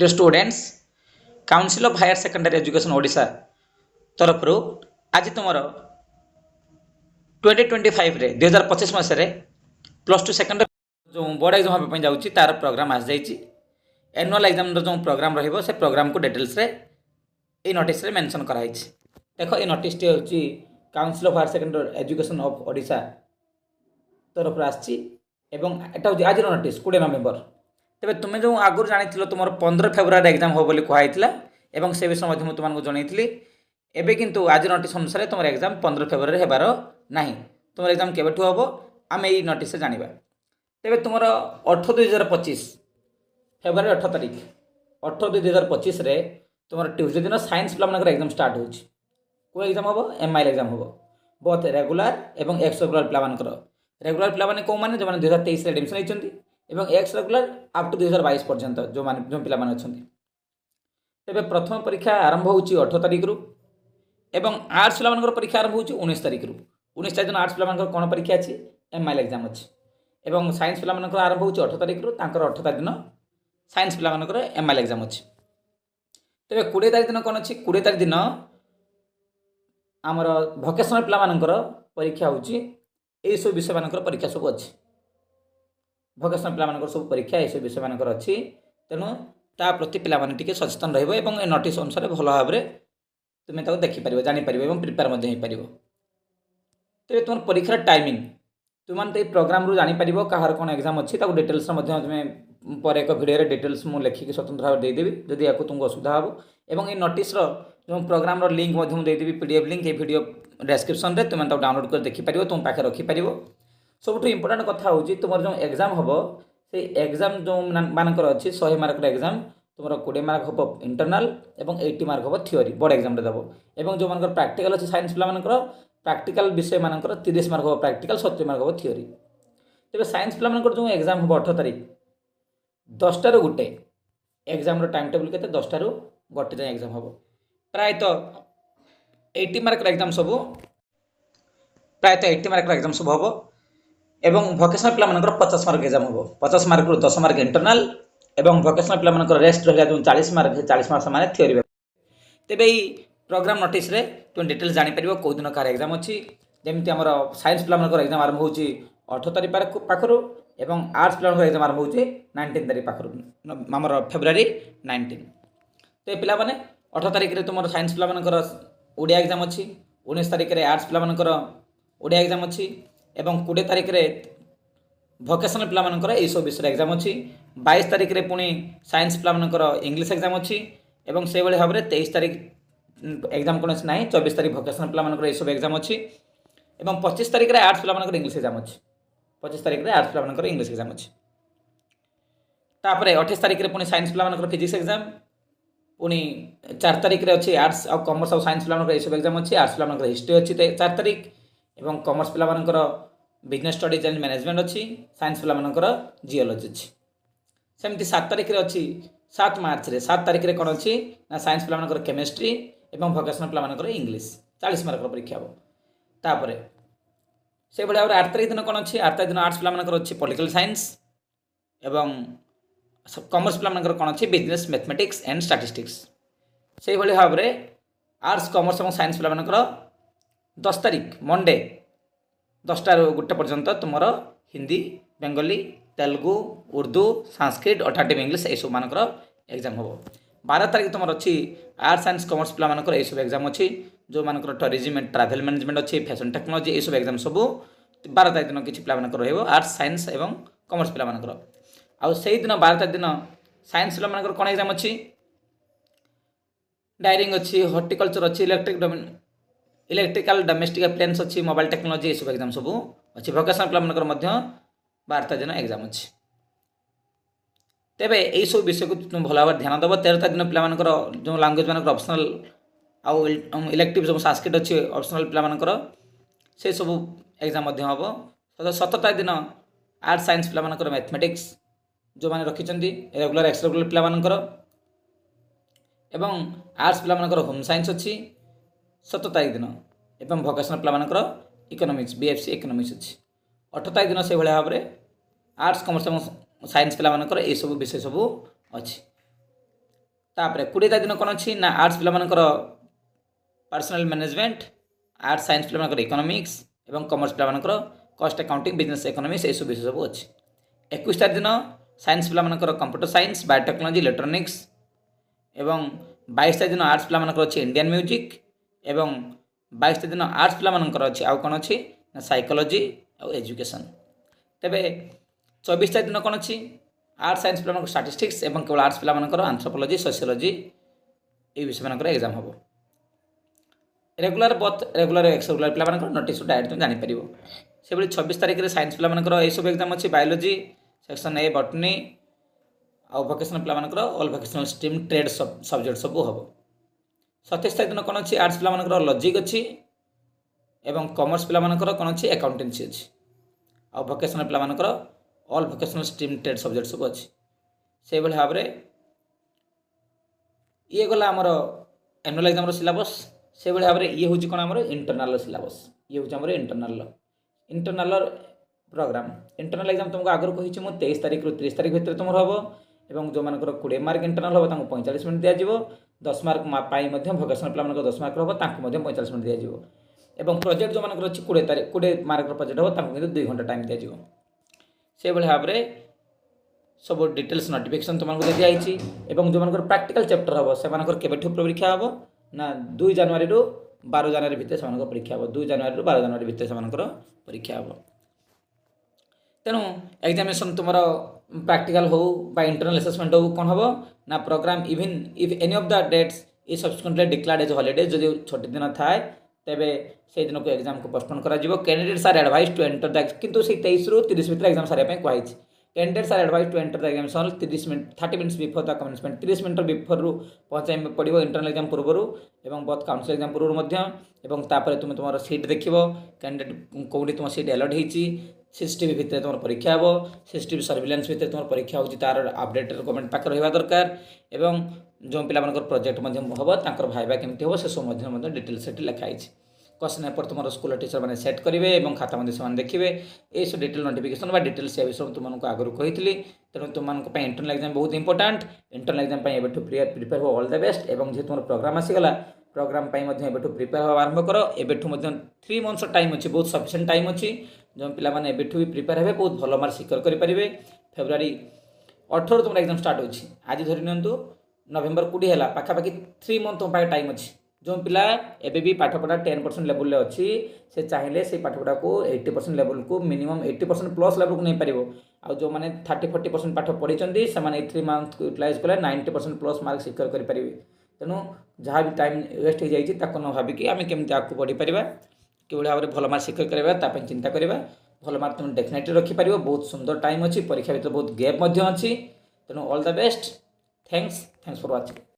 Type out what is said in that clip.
Dear students council of higher secondary education Odisha तरफ आज तुम 2025 रे 2025 मसीह प्लस टू सेकेंड जो बोर्ड एग्जाम होगा जाऊँगी तार प्रोग्राम आस जाइए एनुअल एग्जाम जो प्रोग्राम रही से प्रोग्राम को डिटेल्स रे ये नोटिस रे मेंशन कराई देख ये नोटिस टी हूँ council of higher secondary education of Odisha तरफ आसी आज नोटिस 20 नवेम्बर तेरे तुम्हें जो आगुरी जानी तुम 15 फेब्रुआरी एग्जाम हो बोली कहला से विषय तुमको जनईली एवं किंतु आज नोटिस अनुसार तुम एग्जाम 15 फेब्रुआरी होबार ना तुम एग्जाम केबेठू हम आम यही नोटिस जाना तेरे तुम 8/2/2025 फेब्रुआरी 18 तारीख 8/2/2025 तुम ट्यूजडे दिन साइंस पिला एग्जाम स्टार्ट हो एग्जाम हम एमआईएल एग्जाम हम बोथ रेगुलर और एक्स रेगुलर पिला रेगुलर पिला कौ मैंने जो 2023 एडमिशन होती एवं एक्स रेगुलर अप टू 2022 पर्यंत जो पिला तेरे प्रथम परीक्षा आरंभ हो 18 तारीख रु एवं आर्ट्स पिला परीक्षा आरंभ हो 19 तारीख रु 19 तारीख दिन आर्ट्स पिला कौन परीक्षा अच्छी एमआईएल एग्जाम अच्छी एवं साइंस पिला आरंभ हो 18 तारीख रु 18 तारीख दिन साइंस पिला एमआईएल एग्जाम अच्छी तेरे 20 तारीख दिन कौन अच्छी 20 तारीख दिन आमर भोकेशनल पिला परीक्षा होची सब विषय मान परीक्षा सब अच्छी भोकेशनल पिला सब परीक्षा ये सब विषय मान अच्छी तेणु ता प्रति पिलाने सचेतन रही नोटिस अनुसार भल भाव में तुम्हें देखिपर जापर और प्रिपेयर हो तेज तुम परीक्षार टाइमिंग तुमने प्रोग्राम रू जापर कहार कौन एग्जाम अच्छी डिटेल्स तुम्हें पर एक भिडियो डिटेल्स मुझे लिखिकी स्वतंत्र भाव देदेवी जदि या तुमको असुविधा हे और ये नोटिस जो प्रोग्राम लिंक देदेवी पीडीएफ लिंक ये वीडियो डिस्क्रिप्शन में तुम्हें डाउनलोड कर देखिपर तुम पाखे रखिपर सबुठ इंपोर्टाट कथा हूँ तुम जो एग्जाम हम से एग्जाम जो मानकर अच्छी 100 मार्क एग्जाम तुम 20 मार्क हम इंटरनाल और 80 मार्क हम थियोरी बोर्ड एग्जाम देव और जो मान प्रैक्टिकल अच्छी साइंस पिला प्रैक्टिकल विषय मानकर 30 मार्क हम प्रैक्टिकल 70 मार्क हम थियोरी तेज साइंस पिला जो एग्जाम हम 18 तारीख 10 ରୁ 1 एग्जाम टाइम टेबल के 10 ରୁ 1 जाए एग्जाम हम प्रायतः 80 मार्क एग्जाम सब प्रायतः 80 मार्क एग्जाम सब हम एवं भोकेशनल पिला 50 मार्क एग्जाम हम 50 मार्क रु 10 मार्क इंटरनाल एवं भोकेशनल पिला रेस्ट रहा जो 40 मार्क 40 मार्क से थियोरी तेज यही प्रोग्राम नोटिस रे तुम डिटेल्स जापर कौ दिन कार एग्जाम अच्छी जमी आम साइंस पिला एग्जाम आरंभ हो 18 तारीख पाखर एवं आर्ट्स पिला एग्जाम आरंभ हो 19 तारीख पाखर आम फेब्रुआरी 19 तो ये पिला 18 तारीख में तुम साइंस पिला ओडिया एग्जाम अच्छी 19 तारीख में आर्ट्स पिला ओडिया एग्जाम अच्छी एवं 20 तारीख में भोकेशनल पिला सब विषय एग्जाम अच्छी 22 तारीख में पुणी साइंस पिला इंग्लीश एग्जाम अच्छी एवं से भाव में 23 तारीख एग्जाम कौन ना 24 तारीख भोकेशनल पिला सब एग्जाम अच्छी एवं 25 तारीख में आर्ट्स पिला इंग्लीश एग्जाम अच्छी 25 तारीख में आर्ट्स पिला इंग्लीश एग्जाम अच्छी तापर 28 तारीख में पुणी साइंस पिला फिजिक्स एग्जाम पुणी 4 तारीख में अच्छी आर्ट्स और कॉमर्स और साइंस पिला सब एग्जाम अच्छी आर्ट्स पिला हिस्ट्री अच्छी 4 तारीख एवं कॉमर्स पिला बिजनेस स्टडीज एंड मैनेजमेंट अच्छी साइंस पिला जियोलॉजी अच्छी सेमती 7 तारीख में अच्छी 7 मार्च रे 7 तारीख में कौन अच्छी ना साइंस पिला केमिस्ट्री एवं भोकेशनल पिला इंग्लीश 40 मार्क परीक्षा हम तापर से भाव 8 तारीख दिन कौन अच्छी 8 तारीख दिन आर्ट्स पिला अच्छी पॉलिटिकल साइंस एवं कॉमर्स पिला कौन अच्छी बिजनेस मैथमेटिक्स एंड स्टैटिस्टिक्स से भाव में आर्ट्स कॉमर्स और साइंस पिला 10 तारीख मंडे 10टा ରୁ 1 पर्यंत तुम हिंदी बेंगली तेलुगु उर्दू संस्कृत अल्टरनेटिव इंग्लिश ये सब मानकर एग्जाम हम 12 तारीख तुम अच्छी आर्ट्स साइंस कॉमर्स पिला ये सब एग्जाम अच्छी जो मानकर टूरिज्म एंड ट्रैवल मैनेजमेंट अच्छी फैशन टेक्नोलॉजी ये सब एग्जाम सब 12 तारीख दिन किसी पिला आर्ट्स साइंस एवं कॉमर्स पिला आउ से दिन 12 तारीख दिन साइंस पिला कौन एग्जाम अच्छी डायरिंग अच्छी हॉर्टिकल्चर अच्छी इलेक्ट्रिकल डोमेस्टिक अप्लायंस अच्छी मोबाइल टेक्नोलॉजी ये सब एग्जाम सब अच्छी भोकेशनल पिला 12 दिन एग्जाम अच्छी तेरे यही सब विषय को तुम भल भाव ध्यान देव 13 तारीख दिन पिला जो लांगुएज मान ऑप्शनल आउ इलेक्टिव जो संस्कृत अच्छी ऑप्शनल पिला से सब एग्जाम हम 17 तारीख दिन आर्ट्स साइंस पिला मैथमेटिक्स जो मैंने रखिंट रेगुलर एक्स रेगुलर पिला एवं आर्ट्स पिला होम साइंस अच्छी 17 तारीख दिन एवं भोकेशनल पिला इकोनॉमिक्स बीएफसी इकोनॉमिक्स अच्छी 18 तारीख दिन से भाव में आर्ट्स कॉमर्स और साइंस पिला ये सब विषय सब अच्छी तापर 20 दिन कौन अच्छी ना आर्ट्स पिलामानकर पर्सनल मैनेजमेंट, आर्ट्स साइंस पिलामानकर इकोनॉमिक्स एवं कॉमर्स पिलामानकर कॉस्ट अकाउंटिंग बिजनेस इकोनॉमिक्स ये सब विषय सब अच्छी। 21 दिन साइंस पिलामानकर कंप्यूटर साइंस, बायोटेक्नोलॉजी, इलेक्ट्रोनिक्स एवं 22 दिन आर्ट्स पिलामानकर अच्छी इंडियन म्यूजिक एवं 22 दिन आर्ट्स पिलामानकर अच्छी आउ कौन अच्छी ना साइकोलॉजी और एजुकेशन। तेबे 24 दिन कौन अच्छी आर्ट्स साइंस पिलामानकर स्टैटिस्टिक्स एवं केवल आर्ट्स पिलामानकर एंथ्रोपोलॉजी, सोशियोलॉजी ये विषय मानकर एग्जाम हम। रेगुलर बथ रेगुलर एक्सरेगुलर पिलामानकर नोटिस डायरेक्ट तुम जानीपर से 26 तारिख में साइंस पिलामानकर ये सब एग्जाम अच्छी बायोलॉजी सेक्शन ए बटनी आउ भोकेशनल पिलामानकर all vocational stream trade subject सब हम। 27 दिन कौन अच्छी आर्ट्स पिलामानकर लॉजिक अच्छी एवं कॉमर्स पिलामानकर कौन अच्छी अकाउंटेंसी अच्छी आउ भोकेशनल पिलामानकर all vocational stream trade subject सब अच्छी। से भाव में ये गला आमर एनुअल एग्जाम सिलेबस। से भाव में ये हूँ कौन आमर इंटरनाल सिलेबस, ये हूँ आमर इंटरनाल प्रोग्राम। इंटरनाल एग्जाम तुमको आगुरी कही 23 तारिख रु 30 तारिख भितर तुम हम और जो मानकर 20 मार्क इंटरनाल हम 45 मिनट दिज्व। 10 मार्क भोकेशनल पिला 10 मार्क हम 45 मिनट दिज्व। और प्रोजेक्ट जो मानकर अच्छी 20 मार्क प्रोजेक्ट हम कि 2 घंटा टाइम दिज्व। से भाव में सब डिटेल्स नोटिफिकेशन तुमको दी जाइए। जो मानकर प्रैक्टिकल चैप्टर हम से केबेठू परीक्षा हम ना 2 जनवरी रु 12 जनवरी भितर से परीक्षा हम। 2 जनवरी रु 12 जनवरी भितर से परीक्षा हम। तेणु एग्जामिनेशन तुम प्रैक्टिकल हो बा इंटरनल असेसमेंट हो कौन हम ना programme even if any of the dates is subsequently declared as holiday जदि छोटी दिन थाए तेबे से दिन को एग्जाम को पोस्टपोन करा जिवो। Candidates are advise to enter the किंतु से 23 रु 30 भितर एग्जाम सारे पे कहै छै। Candidates are advise to enter the examination 30 minutes before the commencement 30 minute before रु पहुंचाई पड़ो इंटरनल एग्जाम पूर्व एवं बोथ काउंसिल एग्जाम पूर्व एवं तापर तुम तुम सीट देखिबो कैंडिडेट कोडी तुम सीट अलॉट होईची। सीसीटीवी भितर तुम परीक्षा हम। सीसीटीवी सर्विलांस भितर तुम परीक्षा होची तार अपडेट गवर्नमेंट पाखे रहा दरकार एवं जो पिला प्रोजेक्ट हम भाइबा केमती हम से सब डिटेल्स से लिखाई। क्वेश्चन पेपर तुम स्कूल टीचर मैंने सेट करेंगे और खाता से देखिए ये सब डिटेल नोटिफिकेशन डिटेल्स ये विषय तुमको आगुरी कही। तेणु तुम इंटरनल एग्जाम बहुत इंपोर्टाट। इंटरनल एग्जाम प्रिपेयर हो ऑल द बेस्ट। और जी तुम प्रोग्राम आसीगला प्रोग्राम प्रिपेयर हो आरंभ कर। एबेठू 3 मंथ्स टाइम अच्छी बहुत सफिशिएंट टाइम अच्छी जो पिला माने एबेठू भी प्रिपेयर हे बहुत भल मार्क सिक्योर करेंगे। फेब्रुआरी 18 तुम एग्जाम स्टार्ट होची आज धरी नियंतु नवेम्बर 20 है पाखापाखि 3 मंथ तुम टाइम अच्छी। जो पिला एबे भी पाठपढ़ा 10% लेवल अच्छी से चाहिए से पाठपढ़ा को 80% लेवल को मिनिमम 80% प्लस लेवल को नहीं पार। आ जो मैंने 30-40% पाठ पढ़ी से 3 मंथ को यूटिलाइज कले 90% प्लस मार्क सिक्योर करेंगे। तेणु जहाँ भी टाइम वेस्ट हो जाए न भाविकी आम केमी आगे बढ़ी पार कि भाव में भल मार्क सिक्योर करवा चिंता करवा भल मार्क तुम डेफिनेटली रखिपार। बहुत सुंदर टाइम अच्छी परीक्षा भीतर बहुत गैप अच्छी। तेणु all the best. Thanks for watching.